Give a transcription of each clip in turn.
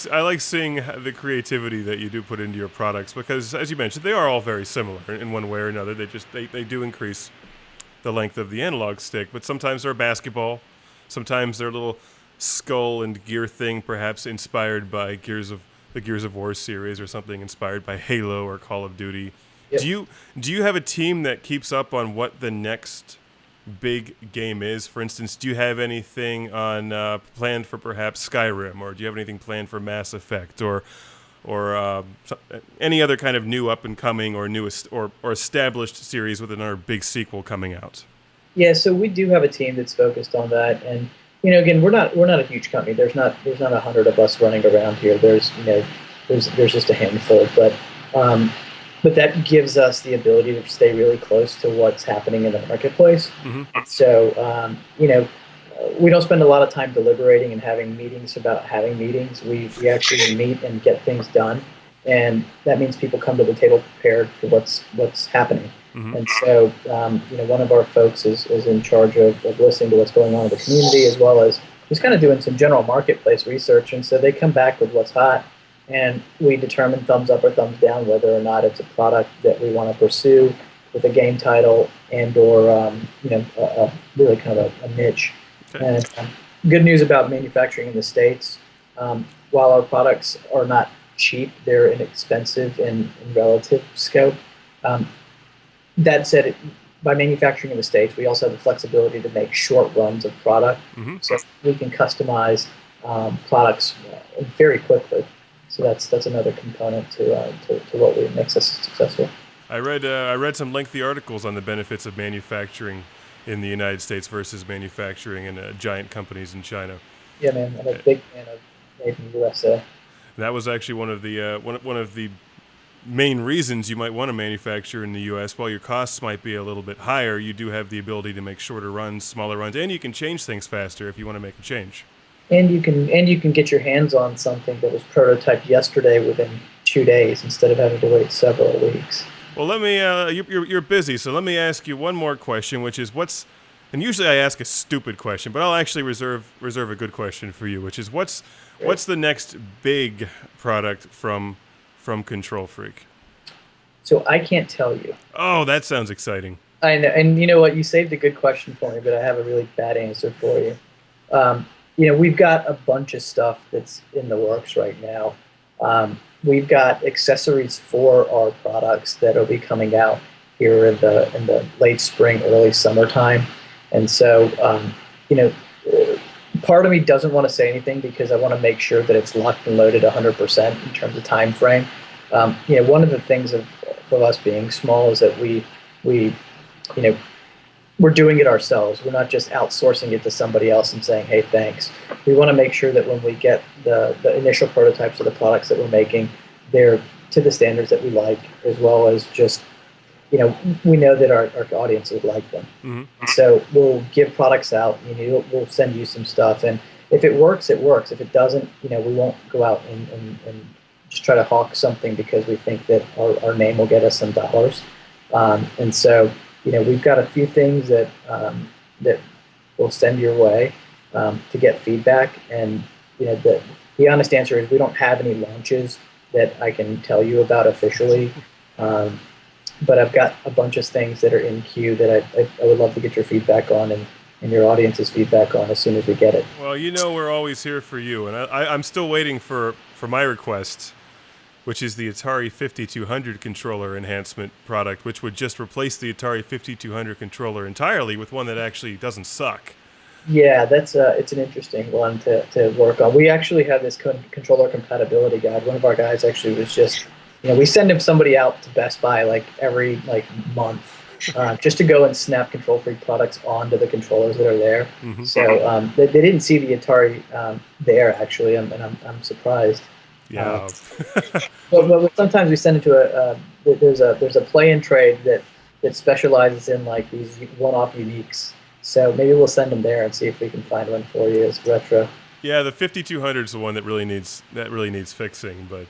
like seeing the creativity that you do put into your products because, as you mentioned, they are all very similar in one way or another. They do increase the length of the analog stick, but sometimes they're a basketball, sometimes they're a little skull and gear thing, perhaps inspired by the Gears of War series or something inspired by Halo or Call of Duty. Yep. Do you have a team that keeps up on what the next big game is? For instance, do you have anything on planned for perhaps Skyrim, or do you have anything planned for Mass Effect, or any other kind of new up and coming or or established series with another big sequel coming out? Yeah, so we do have a team that's focused on that, and again, we're not a huge company. There's not 100 of us running around here. There's just a handful, but that gives us the ability to stay really close to what's happening in the marketplace. Hmm. So we don't spend a lot of time deliberating and having meetings about having meetings. We actually meet and get things done, and that means people come to the table prepared for what's happening. Hmm. And so, one of our folks is in charge of listening to what's going on in the community, as well as just kind of doing some general marketplace research. And so they come back with what's hot, and we determine thumbs up or thumbs down whether or not it's a product that we want to pursue with a game title and or really kind of a niche. Okay. And good news about manufacturing in the States, while our products are not cheap, they're inexpensive in relative scope. That said, by manufacturing in the States, we also have the flexibility to make short runs of product. Hmm. So we can customize products very quickly. So that's another component to what makes us successful. I read some lengthy articles on the benefits of manufacturing in the United States versus manufacturing in giant companies in China. Yeah, man, I'm a big fan of made in the USA. That was actually one of the main reasons you might want to manufacture in the U.S. While your costs might be a little bit higher, you do have the ability to make shorter runs, smaller runs, and you can change things faster if you want to make a change. And you can get your hands on something that was prototyped yesterday within 2 days instead of having to wait several weeks. Well, let me. You're busy, so let me ask you one more question, which is what's. And usually I ask a stupid question, but I'll actually reserve a good question for you, which is what's the next big product from Kontrol Freek? So I can't tell you. Oh, that sounds exciting. I know, and you know what? You saved a good question for me, but I have a really bad answer for you. We've got a bunch of stuff that's in the works right now. We've got accessories for our products that will be coming out here in the late spring, early summertime, and so part of me doesn't want to say anything because I want to make sure that it's locked and loaded 100% in terms of time frame. One of the things of us being small is that we're doing it ourselves. We're not just outsourcing it to somebody else and saying, "Hey, thanks." We want to make sure that when we get the initial prototypes of the products that we're making, they're to the standards that we like, as well as just we know that our audience would like them. Mm-hmm. So we'll give products out. We'll send you some stuff, and if it works, it works. If it doesn't, we won't go out and just try to hawk something because we think that our name will get us some dollars. And so, we've got a few things that we'll send your way to get feedback. And the honest answer is we don't have any launches that I can tell you about officially. But I've got a bunch of things that are in queue that I would love to get your feedback on and your audience's feedback on as soon as we get it. Well, we're always here for you, and I'm still waiting for my request, which is the Atari 5200 controller enhancement product, which would just replace the Atari 5200 controller entirely with one that actually doesn't suck. Yeah, it's an interesting one to work on. We actually have this controller compatibility guide. One of our guys actually was just, we send him somebody out to Best Buy every month just to go and snap Kontrol Freek products onto the controllers that are there. Mm-hmm. So they didn't see the Atari there actually, and I'm surprised. Yeah. But sometimes we send it to there's a play and trade that specializes in these one-off uniques. So maybe we'll send them there and see if we can find one for you as retro. Yeah, the 5200 is the one that really needs fixing. But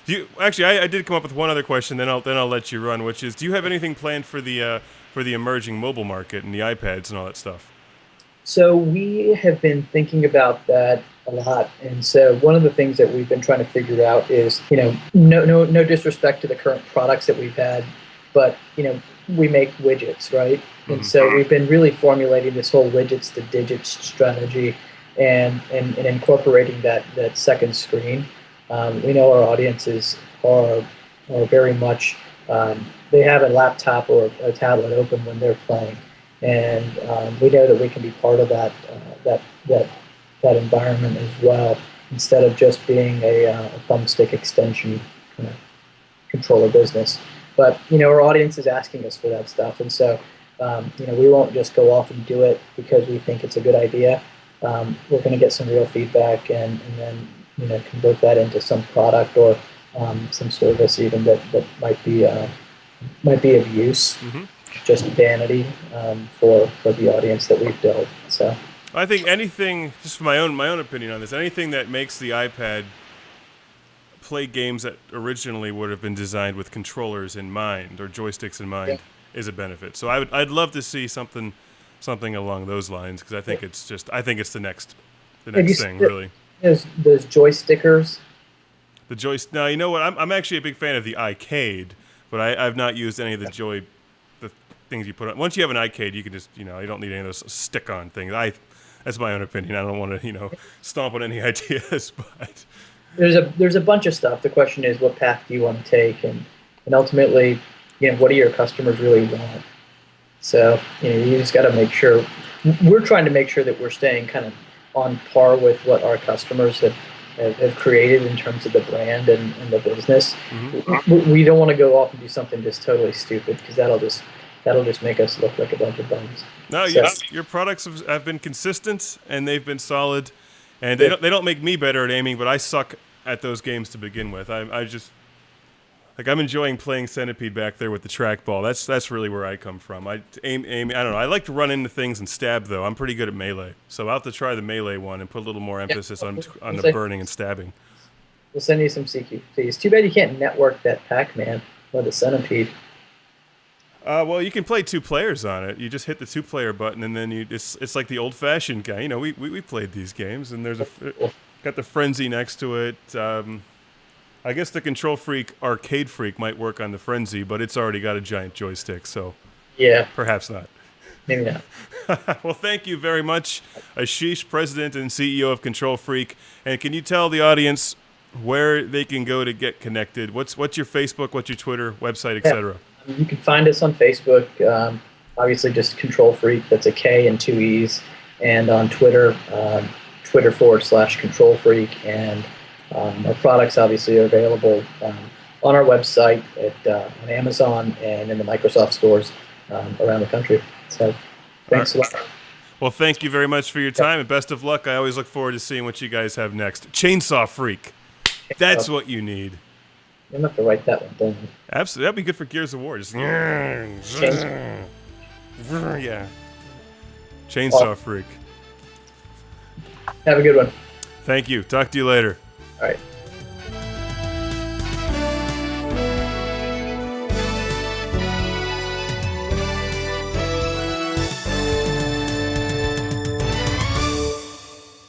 I did come up with one other question. Then I'll let you run, which is, do you have anything planned for the emerging mobile market and the iPads and all that stuff? So we have been thinking about that a lot, and so one of the things that we've been trying to figure out is, no disrespect to the current products that we've had, but we make widgets, right? And Mm-hmm. so we've been really formulating this whole widgets to digits strategy, and incorporating that second screen. We know our audiences are very much, they have a laptop or a tablet open when they're playing, and we know that we can be part of that environment as well, instead of just being a thumbstick extension controller business. But our audience is asking us for that stuff, and so we won't just go off and do it because we think it's a good idea. We're going to get some real feedback, and then convert that into some product or some service even that might be of use. Mm-hmm. Just vanity for the audience that we've built. So I think anything, just my own opinion on this, anything that makes the iPad play games that originally would have been designed with controllers in mind or joysticks in mind is a benefit. So I'd love to see something along those lines, because I think it's the next thing, really. Those joystickers. Now, you know what? I'm actually a big fan of the iCade, but I've not used any of the things you put on. Once you have an iCade, you can just, you don't need any of those stick-on things. That's my own opinion. I don't want to, stomp on any ideas, but there's a bunch of stuff. The question is, what path do you want to take, and ultimately, what do your customers really want? So you just got to make sure. We're trying to make sure that we're staying kind of on par with what our customers have created in terms of the brand and the business. Mm-hmm. We don't want to go off and do something just totally stupid, because that'll just make us look like a bunch of bums. No, So, your products have been consistent, and they've been solid, and they don't make me better at aiming, but I suck at those games to begin with. I'm enjoying playing Centipede back there with the trackball. That's really where I come from. I aim. I don't know. I like to run into things and stab, though. I'm pretty good at melee, so I'll have to try the melee one and put a little more emphasis on the burning and stabbing. We'll send you some CQPs. Too bad you can't network that Pac-Man or the Centipede. Well, you can play 2 players on it. You just hit the 2-player button, and then it's like the old-fashioned guy. We played these games, and there's got the Frenzy next to it. I guess the Kontrol Freek Arcade Freak might work on the Frenzy, but it's already got a giant joystick, so yeah, perhaps not. Maybe not. Well, thank you very much, Ashish, President and CEO of Kontrol Freek. And can you tell the audience where they can go to get connected? What's your Facebook, what's your Twitter, website, etc.? You can find us on Facebook, obviously just Kontrol Freek, that's a K and 2 E's, and on Twitter, Twitter.com/Kontrol Freek, and our products obviously are available on our website, on Amazon, and in the Microsoft stores around the country. So thanks a lot. Well, thank you very much for your time, and best of luck. I always look forward to seeing what you guys have next. Chainsaw Freak. That's what you need. I'm going to have to write that one down. Absolutely. That'd be good for Gears of War. Just yeah. Chainsaw Freak. Have a good one. Thank you. Talk to you later. All right.